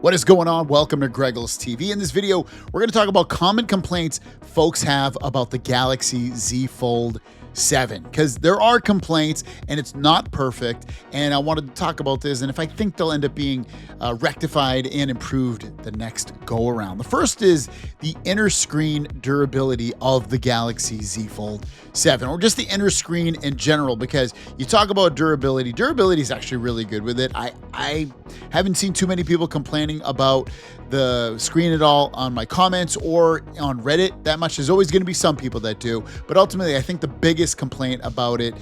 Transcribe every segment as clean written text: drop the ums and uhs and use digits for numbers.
What is going on? Welcome to Greggles TV. In this video, we're going to talk about common complaints folks have about the Galaxy Z Fold 7, because there are complaints and it's not perfect, and I wanted to talk about this and if I think they'll end up being rectified and improved the next go around. The first is the inner screen durability of the Galaxy Z Fold 7, or just the inner screen in general, because you talk about durability is actually really good with it. I haven't seen too many people complaining about the screen at all on my comments or on Reddit that much. There's always going to be some people that do, but ultimately I think the biggest complaint about it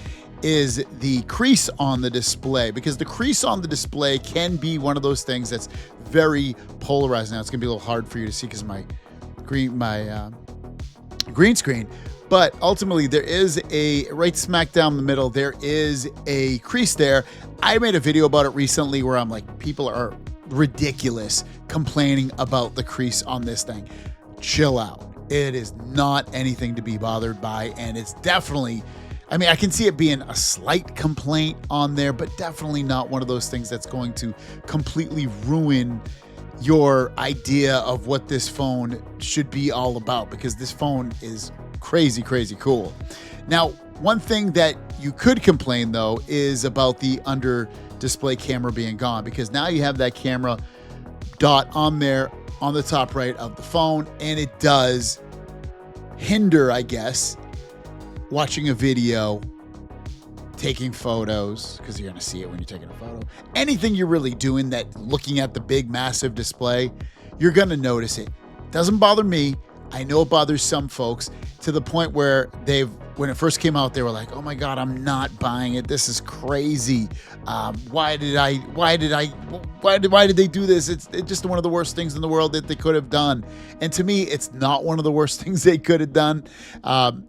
is the crease on the display, because the crease on the display can be one of those things that's very polarized. Now it's going to be a little hard for you to see because my green screen, but ultimately there is a right smack down the middle, there is a crease there. I made a video about it recently where I'm like, people are ridiculous complaining about the crease on this thing. Chill out. It is not anything to be bothered by, and it's definitely, I mean, I can see it being a slight complaint on there, but definitely not one of those things that's going to completely ruin your idea of what this phone should be all about, because this phone is crazy cool. Now, one thing that you could complain though is about the under display camera being gone, because now you have that camera dot on there on the top right of the phone, and it does hinder, I guess, watching a video, taking photos, because you're going to see it when you're taking a photo. Anything you're really doing that, looking at the big massive display, you're going to notice it. Doesn't bother me. I know it bothers some folks, to the point where when it first came out, they were like, oh my God, I'm not buying it. This is crazy. Why did they do this? It's just one of the worst things in the world that they could have done. And to me, it's not one of the worst things they could have done.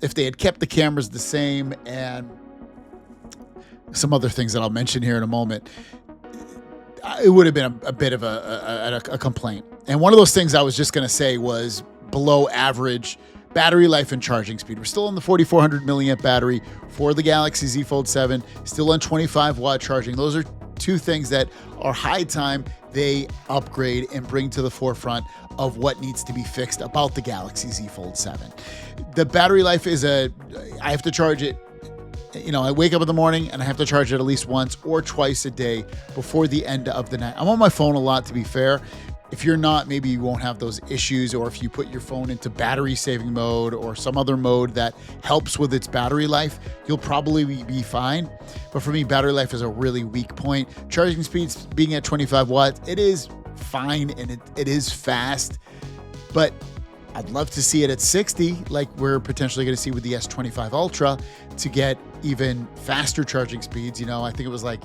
If they had kept the cameras the same and some other things that I'll mention here in a moment, it would have been a bit of a complaint. And one of those things I was just going to say was below average battery life and charging speed. We're still on the 4400 milliamp battery for the Galaxy Z Fold 7, still on 25 watt charging. Those are two things that are high time they upgrade and bring to the forefront of what needs to be fixed about the Galaxy Z Fold 7. The battery life is I have to charge it, I wake up in the morning and I have to charge it at least once or twice a day before the end of the night. I'm on my phone a lot, to be fair. If you're not, maybe you won't have those issues, or if you put your phone into battery saving mode or some other mode that helps with its battery life, you'll probably be fine. But for me, battery life is a really weak point. Charging speeds being at 25 watts, it is fine and it is fast, but I'd love to see it at 60, like we're potentially going to see with the S25 Ultra, to get even faster charging speeds. I think it was like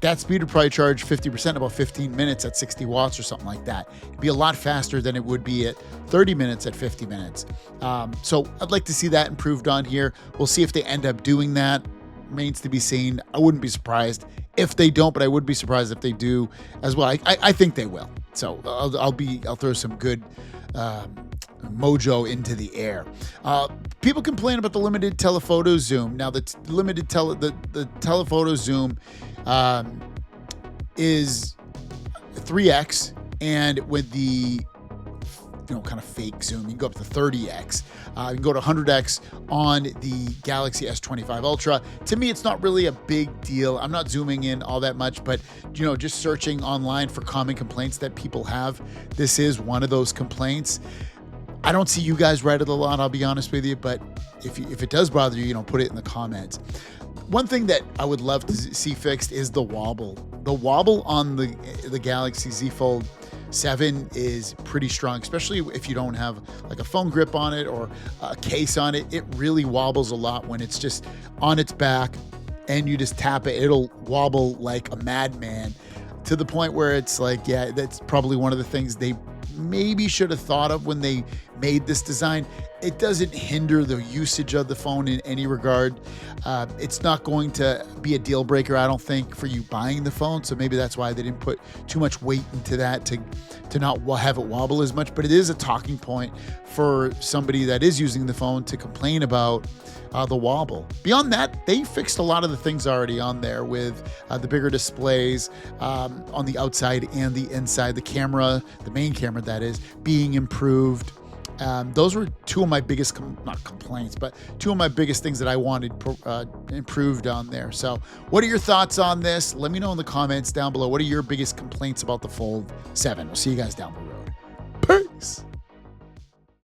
that speed would probably charge 50% in about 15 minutes at 60 watts or something like that. It'd be a lot faster than it would be at 30 minutes at 50 minutes. So I'd like to see that improved on here. We'll see if they end up doing that. Remains to be seen. I wouldn't be surprised if they don't, but I would be surprised if they do as well. I think they will. So I'll throw some good mojo into the air. People complain about the limited telephoto zoom. Now, the telephoto zoom is 3x, and with the kind of fake zoom, you can go up to 30x. You can go to 100x on the Galaxy S25 Ultra. To me, it's not really a big deal. I'm not zooming in all that much, but just searching online for common complaints that people have, this is one of those complaints. I don't see you guys write it a lot, I'll be honest with you, but if it does bother you, put it in the comments. One thing that I would love to see fixed is the wobble. The wobble on the Galaxy Z Fold 7 is pretty strong, especially if you don't have like a phone grip on it or a case on it. It really wobbles a lot when it's just on its back and you just tap it. It'll wobble like a madman, to the point where it's like, yeah, that's probably one of the things they maybe should have thought of when they made this design. It doesn't hinder the usage of the phone in any regard. It's not going to be a deal breaker, I don't think, for you buying the phone. So maybe that's why they didn't put too much weight into that to not have it wobble as much. But it is a talking point for somebody that is using the phone to complain about the wobble. Beyond that, they fixed a lot of the things already on there with the bigger displays on the outside and the inside. The camera, the main camera that is, being improved. Those were two of my biggest, not complaints, but two of my biggest things that I wanted improved on there. So what are your thoughts on this? Let me know in the comments down below. What are your biggest complaints about the Fold 7? We'll see you guys down the road. Peace.